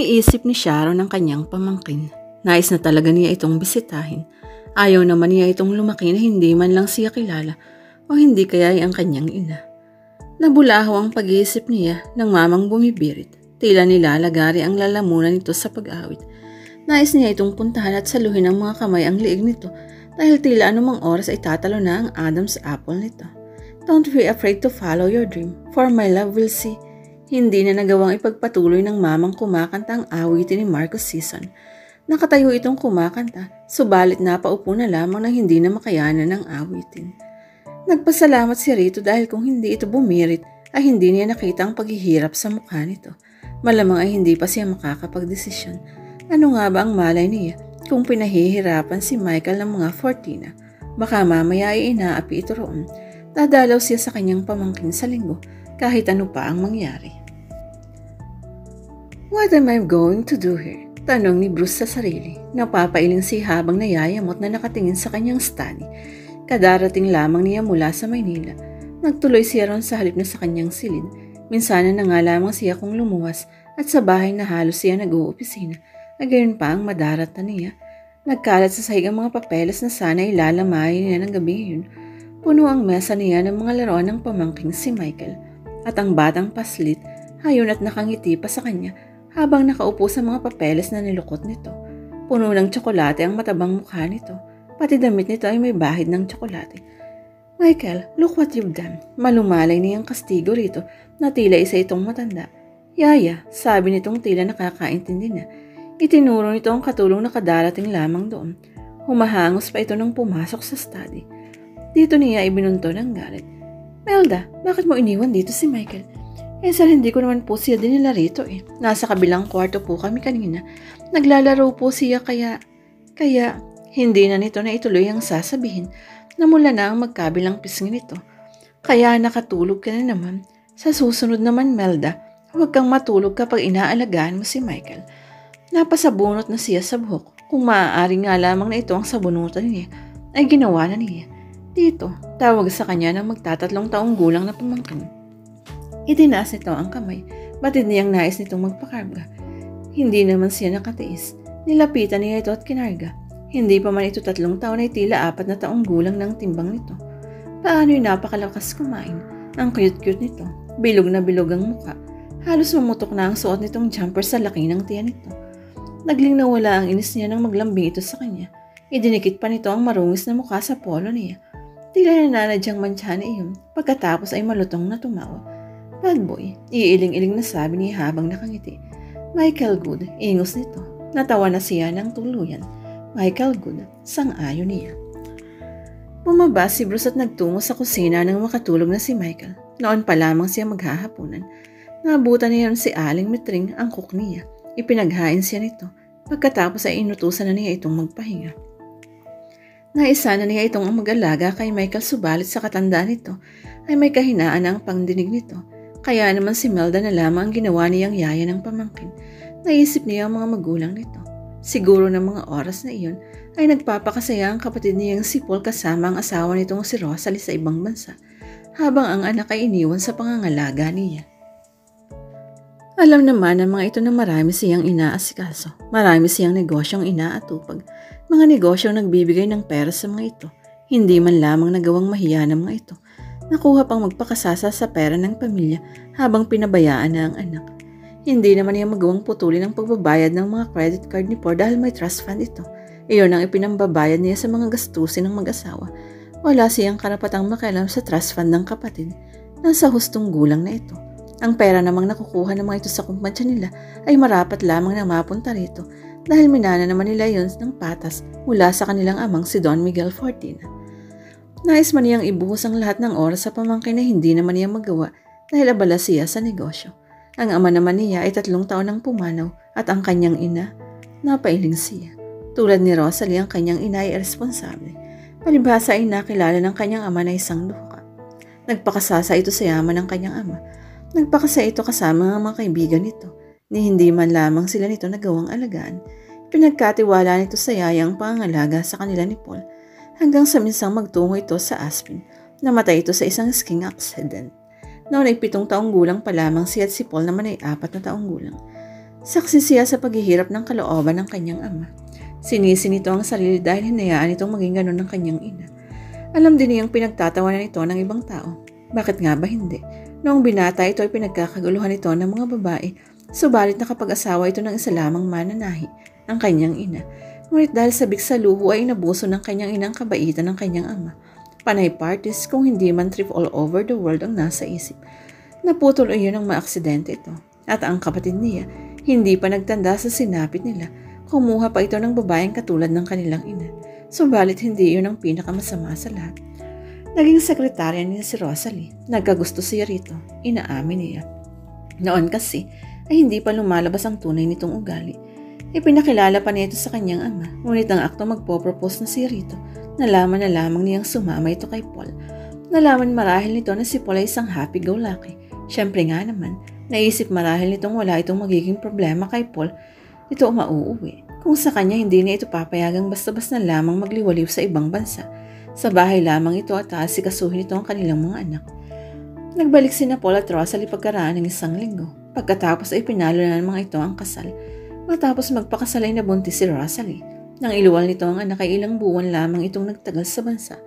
Iniisip ni Sharon ang kanyang pamangkin. Nais na talaga niya itong bisitahin. Ayaw naman niya itong lumaki na hindi man lang siya kilala o hindi kaya ay ang kanyang ina. Nabulahaw ang pag-iisip niya nang mamang bumibirit. Tila nilalagari ang lalamunan nito sa pag-awit. Nais niya itong puntahan at saluhin ang mga kamay ang liig nito dahil tila anumang oras ay tatalo na ang Adam's apple nito. Don't be afraid to follow your dream, for my love will see. Hindi na nagawang ipagpatuloy ng mamang kumakanta ang awitin ni Marcos Sison. Nakatayo itong kumakanta, subalit napaupo na lamang na hindi na makayanan ng awitin. Nagpasalamat si Rito dahil kung hindi ito bumirit ay hindi niya nakita ang paghihirap sa mukha nito. Malamang ay hindi pa siya makakapagdesisyon. Ano nga ba ang malay niya kung pinahihirapan si Michael ng mga 14? Baka mamaya ay inaapi ito roon. Dadalaw siya sa kanyang pamangkin sa linggo kahit ano pa ang mangyari. What am I going to do here? Tanong ni Bruce sa sarili. Napapailing siya habang nayayamot na nakatingin sa kanyang study. Kadarating lamang niya mula sa Maynila. Nagtuloy siya ron sa halip na sa kanyang silid. Minsan na nga lamang siya kung lumuwas at sa bahay na halos siya nag-uupisina. Agayon pa ang madaratan niya. Nagkalat sa sahig ang mga papeles na sana ilalamahin niya ng gabi yun. Puno ang mesa niya ng mga laruan ng pamangking si Michael. At ang batang paslit, hayon at nakangiti pa sa kanya habang nakaupo sa mga papeles na nilukot nito. Puno ng tsokolate ang matabang mukha nito. Pati damit nito ay may bahid ng tsokolate. Michael, look what you've done. Malumalay niyang kastigo rito na tila isa itong matanda. Yaya, sabi nitong tila nakakaintindi na. Itinuro nito ang katulong na kadarating lamang doon. Humahangos pa ito nang pumasok sa study. Dito niya ibinunto ng galit. Melda, bakit mo iniwan dito si Michael? Sir, hindi ko naman po siya dinila rito eh. Nasa kabilang kwarto po kami kanina. Naglalaro po siya kaya hindi na nito na ituloy ang sasabihin na mula na ang magkabilang pisngi nito. Kaya nakatulog ka na naman. Sa susunod naman, Melda, huwag kang matulog kapag inaalagaan mo si Michael. Napasabunot na siya sa buhok. Kung maaari nga lamang na ito ang sabunutan niya, ay ginawa na niya. Dito, tawag sa kanya ng magtatatlong taong gulang na pamangkin. Itinaas nito ang kamay, batid niyang nais nitong magpakarga. Hindi naman siya nakatiis. Nilapitan niya ito at kinarga. Hindi pa man ito 3 taon ay tila 4 na taong gulang ng timbang nito. Paano'y napakalakas kumain. Ang cute-cute nito. Bilog na bilog ang muka. Halos mamutok na ang suot nitong jumper sa laki ng tiyan nito. Nagling nawala ang inis niya nang maglambing ito sa kanya. Idinikit pa nito ang marungis na mukha sa polo niya. Tila nananadyang mantsahan iyon. Pagkatapos ay malutong na tumawa. Bad boy, iiling-iling na sabi niya habang nakangiti. Michael Good, ingos nito. Natawa na siya ng tuluyan. Michael Good, sang-ayon niya. Bumaba si Bruce at nagtungo sa kusina nang makatulog na si Michael. Noon pa lamang siya maghahaponan. Naabutan niya si Aling Mitring ang cook niya. Ipinaghain siya nito. Pagkatapos ay inutusan na niya itong magpahinga. Naisa na niya itong mag-alaga kay Michael subalit sa katandaan nito ay may kahinaan ang pangdinig nito. Kaya naman si Melda na lamang ang ginawa niyang yaya ng pamangkin. Naisip niya ang mga magulang nito. Siguro ng mga oras na iyon ay nagpapakasaya ang kapatid niyang si Paul kasama ang asawa nitong si Rosalie sa ibang bansa, habang ang anak ay iniwan sa pangangalaga niya. Alam naman ng mga ito na marami siyang inaasikaso. Marami siyang negosyong inaatupag. Mga negosyong nagbibigay ng pera sa mga ito. Hindi man lamang nagawang mahiya ng mga ito. Nakuha pang magpakasasa sa pera ng pamilya habang pinabayaan na ang anak. Hindi naman niya magawang putulin ang pagbabayad ng mga credit card ni Paul dahil may trust fund ito. Iyon ang ipinambabayad niya sa mga gastusin ng mag-asawa. Wala siyang karapatang makialam sa trust fund ng kapatid. Nasa hustong gulang na ito. Ang pera namang nakukuha ng mga ito sa kumpansya nila ay marapat lamang na mapunta rito dahil minana naman nila yun ng patas mula sa kanilang amang si Don Miguel Fortina. Nais man niyang ibuhos ang lahat ng oras sa pamangkin na hindi naman niya magawa dahil abala siya sa negosyo. Ang ama naman niya ay 3 taon nang pumanaw at ang kanyang ina, napailing siya. Tulad ni Rosalie, ang kanyang ina ay responsable. Palibhasa ay nakilala ng kanyang ama na isang duka. Nagpakasasa ito sa yaman ng kanyang ama. Nagpakasa ito kasama ng mga kaibigan nito. Ni hindi man lamang sila nito nagawang alagaan. Pinagkatiwala nito sa yaya ang pangangalaga sa kanila ni Paul. Hanggang sa minsang magtungo ito sa Aspen. Namatay ito sa isang skiing accident. Noon ay 7 taong gulang pa lamang siya at si Paul naman ay 4 na taong gulang. Saksi siya sa paghihirap ng kalooban ng kanyang ama. Sinisi nito ang sarili dahil hinayaan itong maging ganun ng kanyang ina. Alam din niyang pinagtatawanan ito ng ibang tao. Bakit nga ba hindi? Noong binata ito ay pinagkakaguluhan ito ng mga babae, subalit nakapag-asawa ito ng isa lamang mananahi, ang kanyang ina. Ngunit dahil sabik sa luho ay inabuso ng kanyang inang kabaitan ng kanyang ama. Panay parties kung hindi man trip all over the world ang nasa isip. Naputol iyon ng maaksidente ito. At ang kapatid niya, hindi pa nagtanda sa sinapit nila. Kumuha pa ito ng babaeng katulad ng kanilang ina. Subalit hindi iyon ang pinakamasama sa lahat. Naging sekretarya niya si Rosalie. Nagkagusto siya rito. Inaamin niya. Noon kasi ay hindi pa lumalabas ang tunay nitong ugali. Ipinakilala pa niya ito sa kanyang ama, ngunit ang akto magpo-propose na si Rito, nalaman na lamang niyang sumama ito kay Paul. Nalaman marahil nito na si Paul ay isang happy-go-lucky. Siyempre nga naman, naisip marahil nitong wala itong magiging problema kay Paul, ito mauuwi. Kung sa kanya hindi niya ito papayagang basta-basta lamang magliwaliw sa ibang bansa. Sa bahay lamang ito at asikasuhin ito ang kanilang mga anak. Nagbalik sina Paul at Rosalie pagkaraan ng isang linggo. Pagkatapos ay pinalo na ng mga ito ang kasal. Matapos magpakasal ay nabuntis si Rosalie. Nang iluwal nito ang anak ay ilang buwan lamang itong nagtagal sa bansa.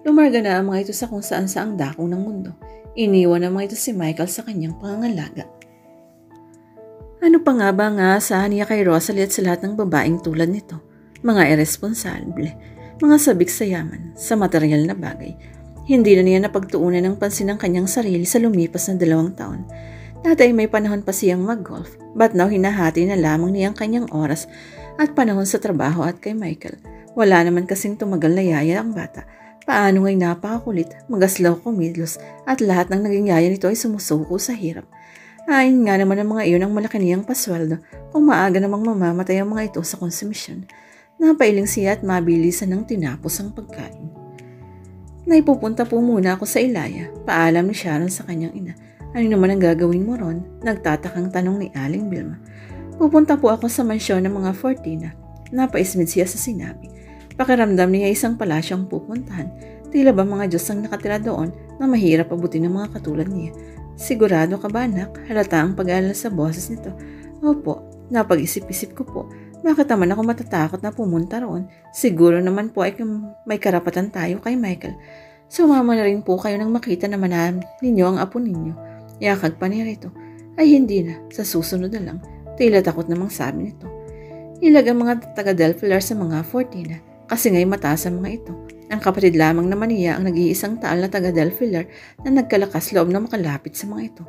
Lumarga na ang mga ito sa kung saan sa ang dako ng mundo. Iniwan ang mga ito si Michael sa kanyang pangangalaga. Ano pa nga ba ang aasahan niya kay Rosalie at sa lahat ng babaeng tulad nito? Mga irresponsable, mga sabik sa yaman, sa material na bagay. Hindi na niya napagtuunan ng pansin ang kanyang sarili sa lumipas na 2 taon. Dati ay may panahon pa siyang mag-golf, but now hinahati na lamang niya ang kanyang oras at panahon sa trabaho at kay Michael. Wala naman kasing tumagal na yaya ang bata. Paano nga'y napakakulit, magaslaw kumilos at lahat ng naging yaya nito ay sumusuko sa hirap. Ayon nga naman ang mga iyon ang malaki niyang pasweldo kung maaga namang mamamatay ang mga ito sa konsumisyon. Napailing siya at mabilisan ng tinapos ang pagkain. Naipupunta po muna ako sa Ilaya, paalam ni Sharon sa kanyang ina. Ano naman ang gagawin mo ron? Nagtatakang tanong ni Aling Vilma. Pupunta po ako sa mansyon ng mga Fortina. Napaismid siya sa sinabi. Pakiramdam niya isang palasyo ang pupuntahan. Tila ba mga Diyos ang nakatira doon na mahirap abutin ng mga katulad niya. Sigurado ka ba anak? Halata ang pag-aalala sa boses nito. Opo, napag-isip-isip ko po. Bakit naman ako matatakot na pumunta roon? Siguro naman po ay may karapatan tayo kay Michael. Sumama na rin po kayo nang makita naman ninyo ang apo ninyo. Yakag pa niya rito. Ay hindi na, sa susunod na lang. Tila takot namang sabi nito. Ilag ang mga taga-Delphilar sa mga Fortina kasi nga'y mataas ang mga ito. Ang kapatid lamang naman niya ang nag-iisang taal na taga-Delphilar na nagkalakas loob na makalapit sa mga ito.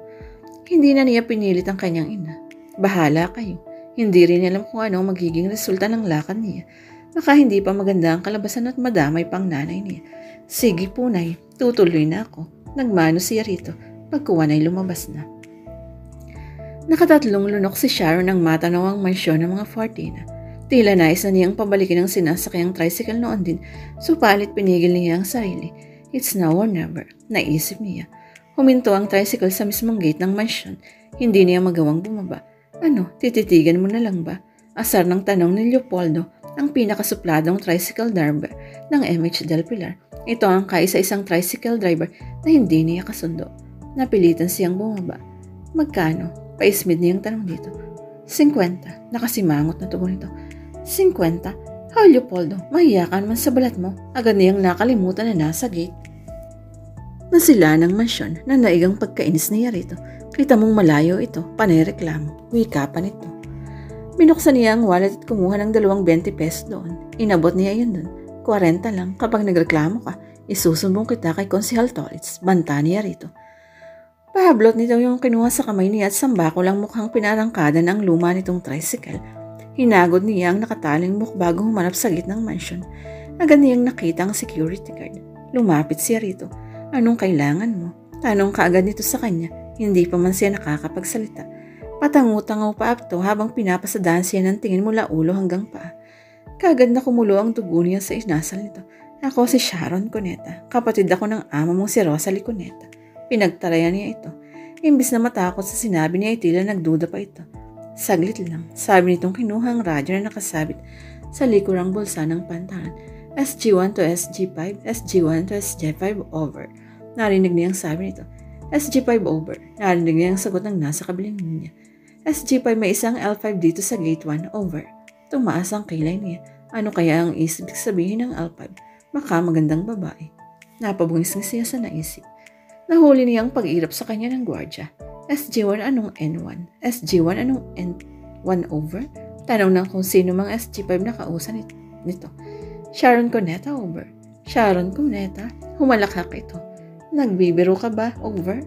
Hindi na niya pinilit ang kanyang ina. Bahala kayo. Hindi rin alam kung ano ang magiging resulta ng lakad niya. Baka hindi pa maganda ang kalabasan at madamay pang nanay niya. Sige po nay, tutuloy na ako. Nagmano siya rito. Pagkuwan ay lumabas na. Nakatatlong lunok si Sharon ang matanaw ang mansyon ng mga Fortina. Tila nais na niyang pabalikin ang sinasakyang tricycle noon din, supalit pinigil niya ang sarili. It's now or never, naisip niya. Huminto ang tricycle sa mismong gate ng mansyon. Hindi niya magawang bumaba. Ano, tititigan mo na lang ba? Asar ng tanong ni Leopoldo, ang pinakasupladong tricycle driver ng MH Del Pilar. Ito ang kaisa-isang tricycle driver na hindi niya kasundo. Napilitan siyang bumaba. Magkano? Paismid niyang tanong dito. 50. Nakasimangot na tugon nito. 50? How, Leopoldo? Mahiya ka naman sa balat mo. Agad niyang nakalimutan na nasa gate. Nasila ng mansyon na naigang pagkainis niya rito. Kita mong malayo ito, panay reklamo. Wika pa nito. Binuksan niya ang wallet at kumuha ng 20 pesos doon. Inabot niya yun doon. 40 lang. Kapag nagreklamo ka, isusumbong kita kay Konsehal Tolitz. Banta niya rito. Pahablot nito yung kinuha sa kamay niya at sambako lang mukhang pinarangkada ng luma nitong tricycle. Hinagod niya ang nakataling buhok bago humanap sa gitnang mansyon. Agad niyang nakita ang security guard. Lumapit siya rito. Anong kailangan mo? Tanong kaagad nito sa kanya. Hindi pa man siya nakakapagsalita. Patangu-tangaw pa Apto habang pinapasadahan siya ng tingin mula ulo hanggang paa. Kaagad na kumulo ang dugo niya sa inasal nito. Ako si Sharon Cuneta. Kapatid ako ng ama mong si Rosalie Cuneta. Pinagtarayan niya ito. Imbis na matakot sa sinabi niya ay tila nagduda pa ito. Saglit lang, sabi nitong kinuha ang radyo na nakasabit sa likurang bulsa ng pantalan. SG1 to SG5, SG1 to SG5 over. Narinig niyang sabi nito. SG5 over. Narinig niya ang sagot ng nasa kabilang linya. SG5 may isang L5 dito sa gate 1 over. Tumaas ang kilay niya. Ano kaya ang ibig sabihin ng L5? Baka magandang babae. Napabungis siya sa naisip. Nahuli niya ang pag-irap sa kanya ng gwardya. SG1 anong N1? SG1 anong N1 over? Tanong ng kung sino mang SG5 na kausan nito. Sharon Cuneta over. Sharon Cuneta? Humalakhak ito. Nagbibiro ka ba over?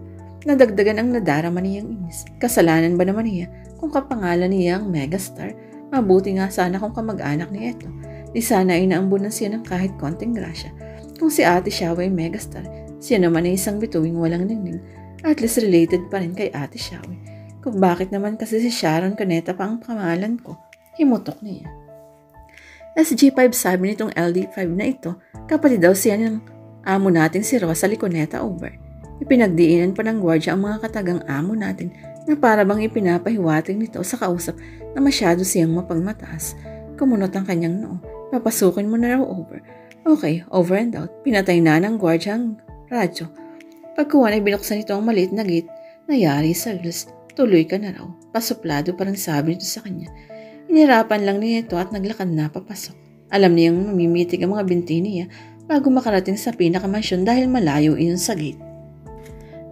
Nadagdagan ang nadarama niyang inis. Kasalanan ba naman niya kung kapangalan niya ang megastar? Mabuti nga sana kung kamag-anak niya ito. Di sana ay naambunan siya ng kahit konting grasya. Kung si Ate Xiao ay megastar, siya naman ay isang bituing walang ningning. At least related pa rin kay Ate Xiao. Kung bakit naman kasi si Sharon Cuneta pa ang pangalan ko, himutok niya. SG5 sabi nitong LD5 na ito, kapatid daw siya ng amo natin si Rosalie Cuneta over. Ipinagdiinan pa ng gwardya ang mga katagang amo natin na para bang ipinapahiwatig nito sa kausap na masyado siyang mapagmataas. Kumunot ang kanyang noo. Papasukin mo na raw over. Okay, over and out. Pinatay na ng gwardya ang radyo. Pagkuha ay binuksan ito ang maliit na gate na yari sa luz. Tuloy ka na raw. Pasuplado pa rin sabi nito sa kanya. Inirapan lang niya ito at naglakad na papasok. Alam niyang mamimitig ang mga binti niya bago makarating sa pinakamansyon dahil malayo iyon sa gate.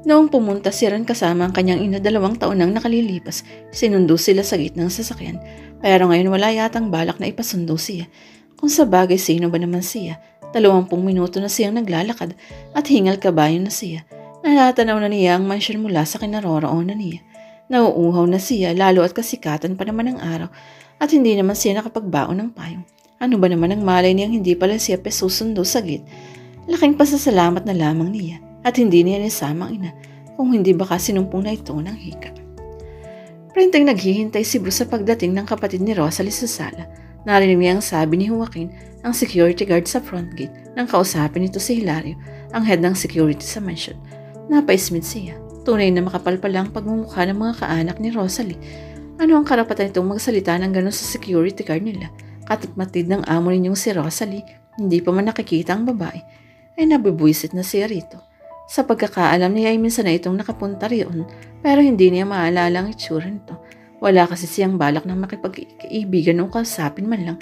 Noong pumunta si Ron kasama ang kanyang ina 2 taon nang nakalilipas, sinundo sila sa gate ng sasakyan. Pero ngayon wala yatang balak na ipasundo siya. Kung sa bagay sino ba naman siya, 20 minuto na siyang naglalakad at hingal kabayo na siya. Natatanaw na niya ang mansyon mula sa kinaroroonan niya. Nauuhaw na siya lalo at kasikatan pa naman ng araw at hindi naman siya nakapagbaon ng payong. Ano ba naman ang malay niyang hindi pala siya susundo sa gate? Laking pasasalamat na lamang niya. At hindi niya nisama ang ina kung hindi baka sinumpong na ito ng hika. Prenteng naghihintay si Bruce sa pagdating ng kapatid ni Rosalie sa sala. Narinig niya ang sabi ni Joaquin, ang security guard sa front gate, nang kausapin nito si Hilario, ang head ng security sa mansion. Napaismid siya. Tunay na makapalpala ang pagmumukha ng mga kaanak ni Rosalie. Ano ang karapatan itong magsalita ng gano'n sa security guard nila? Katapmatid ng amo ninyong si Rosalie, hindi pa man nakikita ang babae, ay nabibuisit na siya rito. Sa pagkakaalam niya ay minsan na itong nakapunta riyon pero hindi niya maalala ang itsura nito. Wala kasi siyang balak na makipag-iibigan o kausapin man lang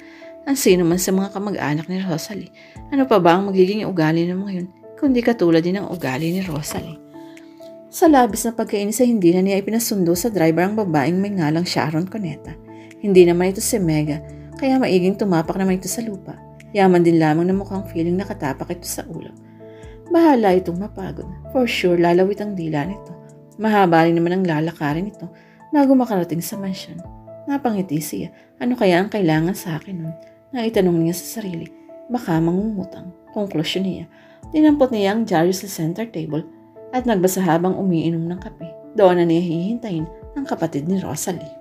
ang sino man sa mga kamag-anak ni Rosalie. Ano pa ba ang magiging ugali ng mga yun kundi katulad din ang ugali ni Rosalie. Sa labis na pagkainis ay hindi na niya ipinasundo sa driver ang babaeng may ngalang Sharon Cuneta. Hindi naman ito si Mega kaya maiging tumapak naman ito sa lupa. Yaman din lamang na mukhang feeling nakatapak ito sa ulo. Bahala itong mapagod. For sure, lalawit ang dila nito. Mahaba rin naman ang lalakarin nito bago makarating sa mansyon. Napangiti siya. Ano kaya ang kailangan sa akin nun? Naitanong niya sa sarili. Baka mangungutang. Konklusyon niya. Dinampot niya ang dyaryo sa center table at nagbasa habang umiinom ng kape. Doon na niya hihintayin ang kapatid ni Rosalie.